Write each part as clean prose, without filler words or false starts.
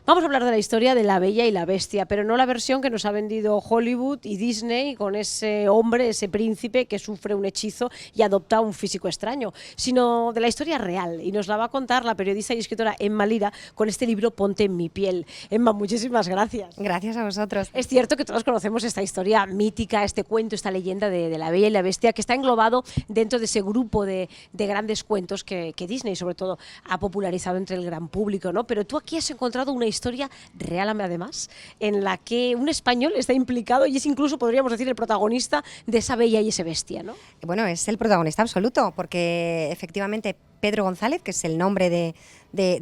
Vamos a hablar de la historia de La Bella y la Bestia, pero no la versión que nos ha vendido Hollywood y Disney con ese hombre, ese príncipe que sufre un hechizo y adopta un físico extraño, sino de la historia real. Y nos la va a contar la periodista y escritora Emma Lira con este libro Ponte en mi piel. Emma, muchísimas gracias. Gracias a vosotros. Es cierto que todos conocemos esta historia mítica, este cuento, esta leyenda de La Bella y la Bestia, que está englobado dentro de ese grupo de grandes cuentos que Disney, sobre todo, ha popularizado entre el gran público, ¿no? Pero tú aquí has encontrado una historia real, además, en la que un español está implicado y es incluso, podríamos decir, el protagonista de esa Bella y esa Bestia, ¿no? Bueno, es el protagonista absoluto, porque efectivamente Pedro González, que es el nombre de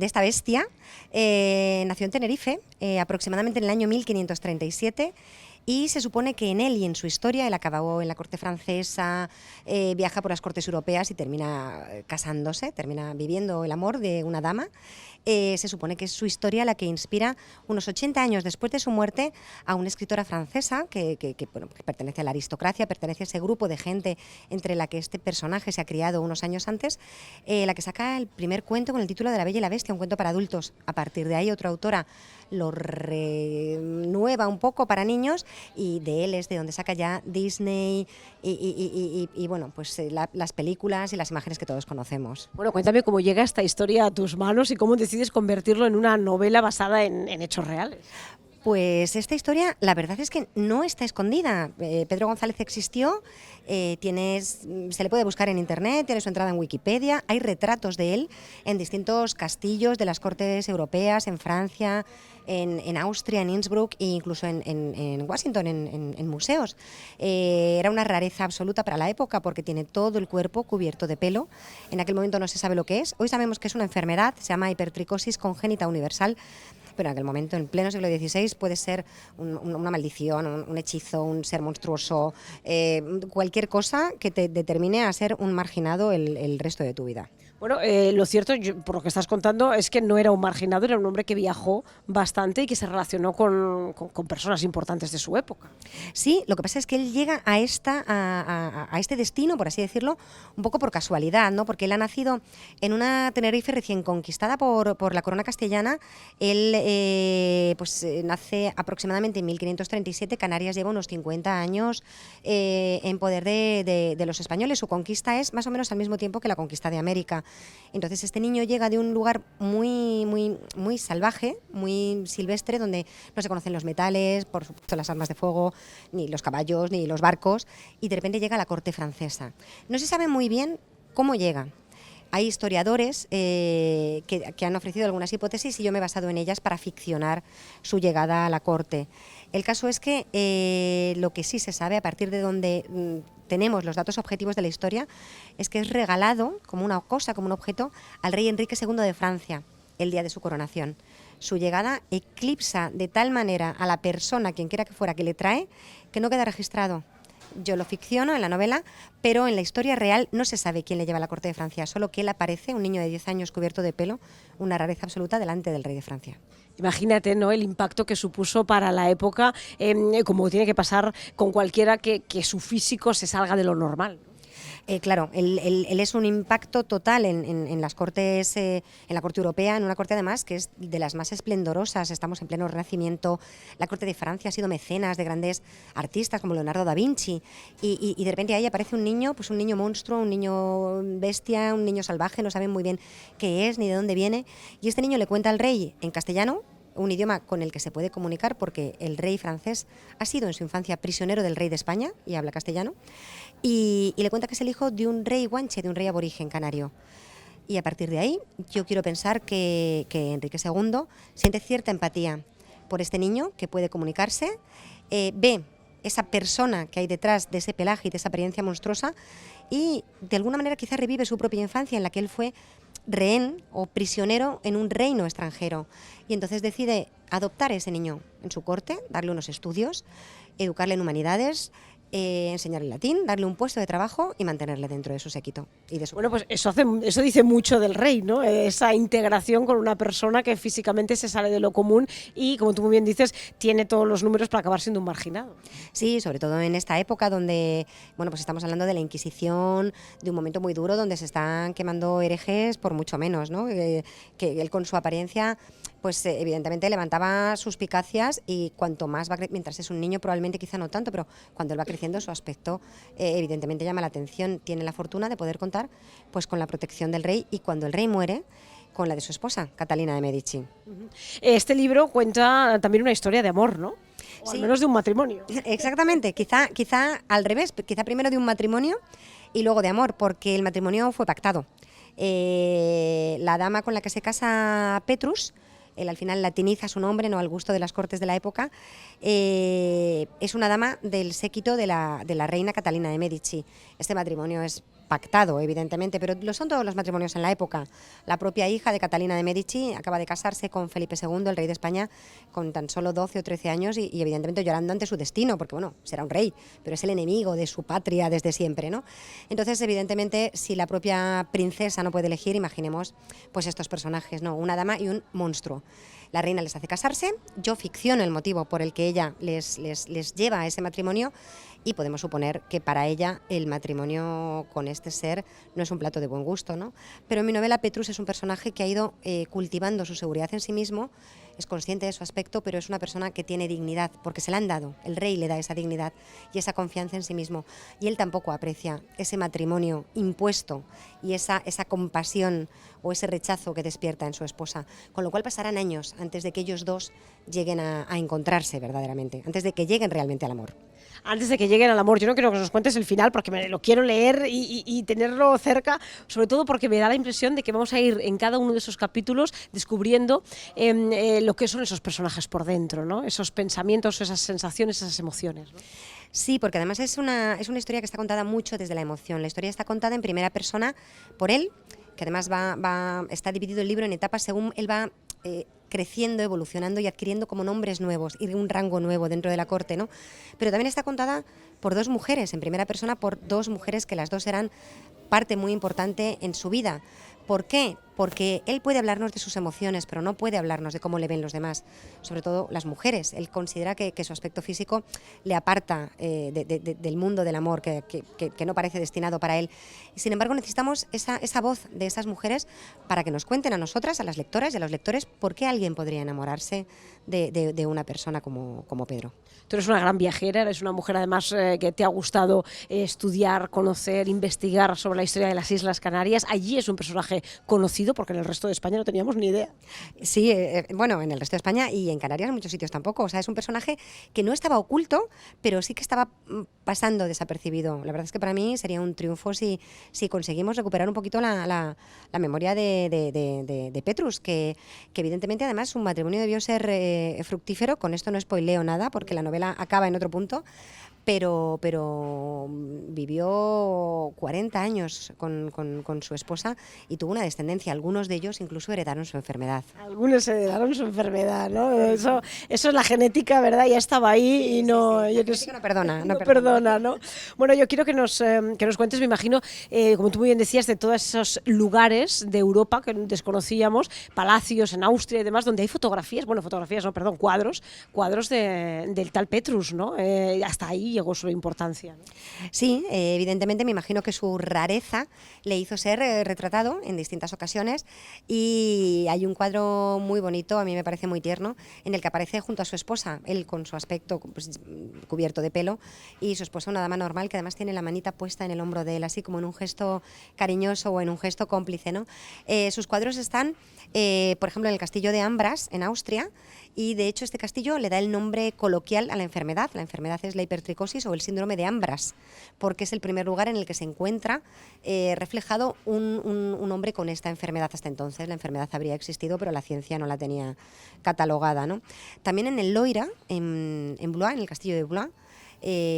esta bestia, nació en Tenerife, aproximadamente en el año 1537, y se supone que en él y en su historia, él acabó en la corte francesa, viaja por las cortes europeas y termina casándose, termina viviendo el amor de una dama. Se supone que es su historia la que inspira, unos 80 años después de su muerte, a una escritora francesa que pertenece a la aristocracia, pertenece a ese grupo de gente entre la que este personaje se ha criado unos años antes, la que saca el primer cuento con el título de La Bella y la Bestia, un cuento para adultos. A partir de ahí otra autora lo renueva un poco para niños y de él es de donde saca ya Disney y bueno, pues las películas y las imágenes que todos conocemos. Bueno, cuéntame cómo llega esta historia a tus manos y cómo decides convertirlo en una novela basada en hechos reales. Pues esta historia, la verdad es que no está escondida. Pedro González existió, se le puede buscar en internet, tiene su entrada en Wikipedia, hay retratos de él en distintos castillos de las cortes europeas, en Francia, en Austria, en Innsbruck e incluso en Washington, en museos. Era una rareza absoluta para la época porque tiene todo el cuerpo cubierto de pelo. En aquel momento no se sabe lo que es. Hoy sabemos que es una enfermedad, se llama hipertricosis congénita universal, pero en aquel momento, en pleno siglo XVI, puede ser una maldición, un hechizo, un ser monstruoso, cualquier cosa que te determine a ser un marginado el resto de tu vida. Bueno, lo cierto, por lo que estás contando, es que no era un marginado, era un hombre que viajó bastante y que se relacionó con personas importantes de su época. Sí, lo que pasa es que él llega a este destino, por así decirlo, un poco por casualidad, ¿no? Porque él ha nacido en una Tenerife recién conquistada por la corona castellana. Él nace aproximadamente en 1537, Canarias lleva unos 50 años en poder de los españoles. Su conquista es más o menos al mismo tiempo que la conquista de América. Entonces este niño llega de un lugar muy salvaje, muy silvestre, donde no se conocen los metales, por supuesto las armas de fuego, ni los caballos, ni los barcos, y de repente llega a la corte francesa. No se sabe muy bien cómo llega. Hay historiadores que han ofrecido algunas hipótesis y yo me he basado en ellas para ficcionar su llegada a la corte. El caso es que lo que sí se sabe, a partir de donde tenemos los datos objetivos de la historia, es que es regalado como una cosa, como un objeto, al rey Enrique II de Francia el día de su coronación. Su llegada eclipsa de tal manera a la persona, quien quiera que fuera, que le trae, que no queda registrado. Yo lo ficciono en la novela, pero en la historia real no se sabe quién le lleva a la corte de Francia, solo que él aparece, un niño de 10 años cubierto de pelo, una rareza absoluta delante del rey de Francia. Imagínate, ¿no?, el impacto que supuso para la época, como tiene que pasar con cualquiera que su físico se salga de lo normal. Claro, él es un impacto total en las cortes, en la corte europea, en una corte además que es de las más esplendorosas. Estamos en pleno Renacimiento. La corte de Francia ha sido mecenas de grandes artistas como Leonardo da Vinci y de repente ahí aparece un niño, pues un niño monstruo, un niño bestia, un niño salvaje, no saben muy bien qué es ni de dónde viene, y este niño le cuenta al rey en castellano, un idioma con el que se puede comunicar porque el rey francés ha sido en su infancia prisionero del rey de España y habla castellano, y le cuenta que es el hijo de un rey guanche, de un rey aborigen canario. Y a partir de ahí yo quiero pensar que Enrique II siente cierta empatía por este niño que puede comunicarse, ve esa persona que hay detrás de ese pelaje y de esa apariencia monstruosa y de alguna manera quizás revive su propia infancia en la que él fue rehén o prisionero en un reino extranjero, y entonces decide adoptar a ese niño en su corte, darle unos estudios, educarle en humanidades, enseñarle latín, darle un puesto de trabajo y mantenerle dentro de su séquito y de su... Bueno, pues eso dice mucho del rey, ¿no? Esa integración con una persona que físicamente se sale de lo común y, como tú muy bien dices, tiene todos los números para acabar siendo un marginado. Sí, sobre todo en esta época donde, bueno, pues estamos hablando de la Inquisición, de un momento muy duro donde se están quemando herejes por mucho menos, ¿no? Que él con su apariencia, pues evidentemente levantaba suspicacias y cuanto más va mientras es un niño probablemente quizá no tanto, pero cuando él va creciendo su aspecto evidentemente llama la atención. Tiene la fortuna de poder contar pues con la protección del rey y cuando el rey muere, con la de su esposa, Catalina de Medici. Este libro cuenta también una historia de amor, ¿no? O Sí. al menos de un matrimonio. Exactamente, quizá al revés, quizá primero de un matrimonio y luego de amor, porque el matrimonio fue pactado. La dama con la que se casa Petrus, él al final latiniza su nombre, no al gusto de las cortes de la época, es una dama del séquito de la reina Catalina de Medici. Este matrimonio es pactado, evidentemente, pero lo son todos los matrimonios en la época. La propia hija de Catalina de Medici acaba de casarse con Felipe II, el rey de España, con tan solo 12 o 13 años y evidentemente llorando ante su destino, porque bueno, será un rey, pero es el enemigo de su patria desde siempre, ¿no? Entonces, evidentemente, si la propia princesa no puede elegir, imaginemos pues estos personajes, ¿no? Una dama y un monstruo. La reina les hace casarse, yo ficciono el motivo por el que ella les lleva a ese matrimonio y podemos suponer que para ella el matrimonio con este ser no es un plato de buen gusto, ¿no? Pero en mi novela Petrus es un personaje que ha ido cultivando su seguridad en sí mismo, es consciente de su aspecto, pero es una persona que tiene dignidad, porque se la han dado, el rey le da esa dignidad y esa confianza en sí mismo, y él tampoco aprecia ese matrimonio impuesto y esa compasión o ese rechazo que despierta en su esposa, con lo cual pasarán años antes de que ellos dos lleguen a encontrarse verdaderamente, antes de que lleguen realmente al amor. Antes de que lleguen al amor, yo no quiero que nos cuentes el final porque me lo quiero leer y tenerlo cerca, sobre todo porque me da la impresión de que vamos a ir en cada uno de esos capítulos descubriendo lo que son esos personajes por dentro, ¿no? Esos pensamientos, esas sensaciones, esas emociones, ¿no? Sí, porque además es una historia que está contada mucho desde la emoción. La historia está contada en primera persona por él, que además está dividido el libro en etapas según él va creciendo, evolucionando y adquiriendo como nombres nuevos y un rango nuevo dentro de la corte, ¿no? Pero también está contada por dos mujeres, en primera persona por dos mujeres que las dos eran parte muy importante en su vida. ¿Por qué? Porque él puede hablarnos de sus emociones, pero no puede hablarnos de cómo le ven los demás, sobre todo las mujeres. Él considera que su aspecto físico le aparta del mundo del amor, que no parece destinado para él. Y sin embargo, necesitamos esa voz de esas mujeres para que nos cuenten a nosotras, a las lectoras y a los lectores, por qué alguien podría enamorarse de una persona como Pedro. Tú eres una gran viajera, eres una mujer además que te ha gustado estudiar, conocer, investigar sobre la historia de las Islas Canarias. Allí es un personaje conocido porque en el resto de España no teníamos ni idea. Sí, bueno, en el resto de España y en Canarias en muchos sitios tampoco. O sea, es un personaje que no estaba oculto, pero sí que estaba pasando desapercibido. La verdad es que para mí sería un triunfo si conseguimos recuperar un poquito la memoria de Petrus, que evidentemente además su matrimonio debió ser fructífero. Con esto no spoileo nada porque la novela acaba en otro punto, pero vivió 40 años con su esposa y tuvo una descendencia. Algunos de ellos incluso heredaron su enfermedad. Algunos heredaron su enfermedad, ¿no? Eso es la genética, ¿verdad? Ya estaba ahí y no... Sí. La genética no perdona. No perdona, ¿no? Bueno, yo quiero que nos cuentes, me imagino, como tú muy bien decías, de todos esos lugares de Europa que desconocíamos, palacios en Austria y demás, donde hay cuadros del tal Petrus, ¿no? Hasta ahí llegó su importancia, ¿no? Sí, evidentemente me imagino que su rareza le hizo ser retratado en distintas ocasiones y hay un cuadro muy bonito, a mí me parece muy tierno, en el que aparece junto a su esposa, él con su aspecto pues, cubierto de pelo y su esposa una dama normal que además tiene la manita puesta en el hombro de él, así como en un gesto cariñoso o en un gesto cómplice, ¿no? Sus cuadros están, por ejemplo, en el castillo de Ambras, en Austria, y de hecho este castillo le da el nombre coloquial a la enfermedad. La enfermedad es la hipertricosis o el síndrome de Ambras, porque es el primer lugar en el que se encuentra reflejado un hombre con esta enfermedad. Hasta entonces la enfermedad habría existido, pero la ciencia no la tenía catalogada, ¿no? También en el Loira, en Blois, en el castillo de Blois,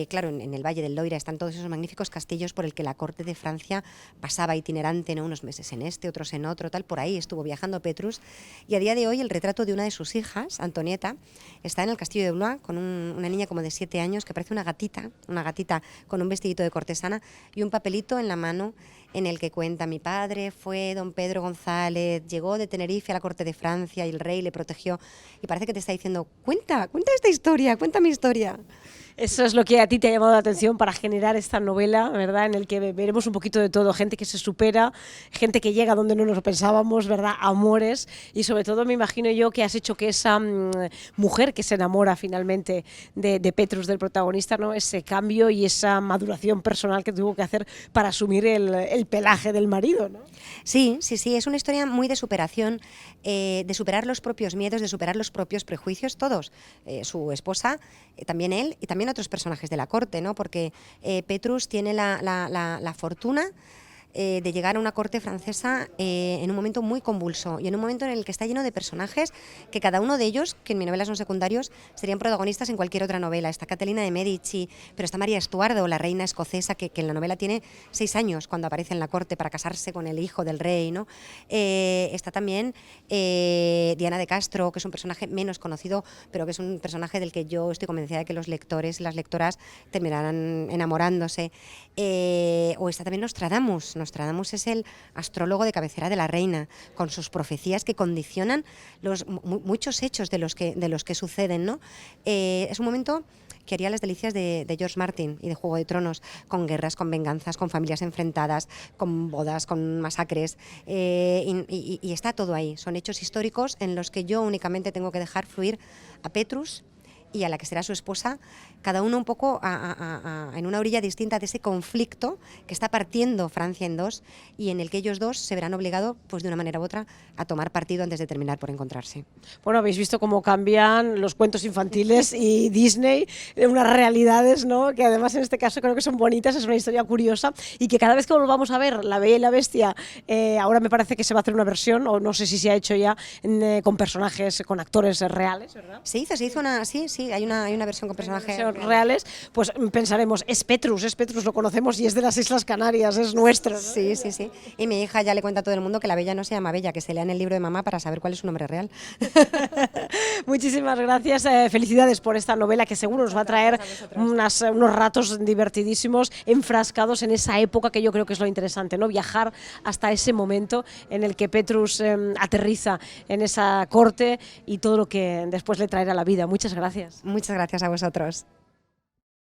claro, en el Valle del Loira están todos esos magníficos castillos por el que la corte de Francia pasaba itinerante, ¿no? Unos meses en este, otros en otro, tal, por ahí estuvo viajando Petrus, y a día de hoy el retrato de una de sus hijas, Antonieta, está en el castillo de Blois con una niña como de 7 años que parece una gatita con un vestidito de cortesana y un papelito en la mano en el que cuenta: mi padre fue don Pedro González, llegó de Tenerife a la corte de Francia y el rey le protegió. Y parece que te está diciendo: cuenta esta historia, cuenta mi historia. Eso es lo que a ti te ha llamado la atención para generar esta novela, ¿verdad? En el que veremos un poquito de todo, gente que se supera, gente que llega donde no nos lo pensábamos, ¿verdad? Amores, y sobre todo me imagino yo que has hecho que esa mujer que se enamora finalmente de Petrus, del protagonista, ¿no? Ese cambio y esa maduración personal que tuvo que hacer para asumir el pelaje del marido, ¿no? Sí, es una historia muy de superación, de superar los propios miedos, de superar los propios prejuicios, todos. Su esposa, también él y también otros personajes de la corte, ¿no? Porque Petrus tiene la fortuna de llegar a una corte francesa en un momento muy convulso y en un momento en el que está lleno de personajes que cada uno de ellos, que en mi novela son secundarios, serían protagonistas en cualquier otra novela. Está Catalina de Medici, pero está María Estuardo, la reina escocesa, que en la novela tiene 6 años cuando aparece en la corte para casarse con el hijo del rey, ¿no? Está también Diana de Castro, que es un personaje menos conocido, pero que es un personaje del que yo estoy convencida de que los lectores y las lectoras terminarán enamorándose. O está también Nostradamus. Nostradamus es el astrólogo de cabecera de la reina, con sus profecías que condicionan muchos hechos de los que suceden, ¿no? Es un momento que haría las delicias de George Martin y de Juego de Tronos, con guerras, con venganzas, con familias enfrentadas, con bodas, con masacres, y está todo ahí. Son hechos históricos en los que yo únicamente tengo que dejar fluir a Petrus y a la que será su esposa, cada uno un poco en una orilla distinta de ese conflicto que está partiendo Francia en dos y en el que ellos dos se verán obligados, pues de una manera u otra, a tomar partido antes de terminar por encontrarse. Bueno, habéis visto cómo cambian los cuentos infantiles y Disney, unas realidades, ¿no? Que además en este caso creo que son bonitas, es una historia curiosa y que cada vez que volvamos a ver La Bella y la Bestia, ahora me parece que se va a hacer una versión, o no sé si se ha hecho ya, con personajes, con actores reales, ¿verdad? Se hizo una, sí, hay una versión con personajes reales, pues pensaremos, es Petrus, lo conocemos y es de las Islas Canarias, es nuestro, ¿no? Sí. Y mi hija ya le cuenta a todo el mundo que la Bella no se llama Bella, que se lea en el libro de mamá para saber cuál es su nombre real. Muchísimas gracias, felicidades por esta novela que seguro nos va a traer unos ratos divertidísimos, enfrascados en esa época que yo creo que es lo interesante, ¿no? Viajar hasta ese momento en el que Petrus aterriza en esa corte y todo lo que después le traerá la vida. Muchas gracias. Muchas gracias a vosotros.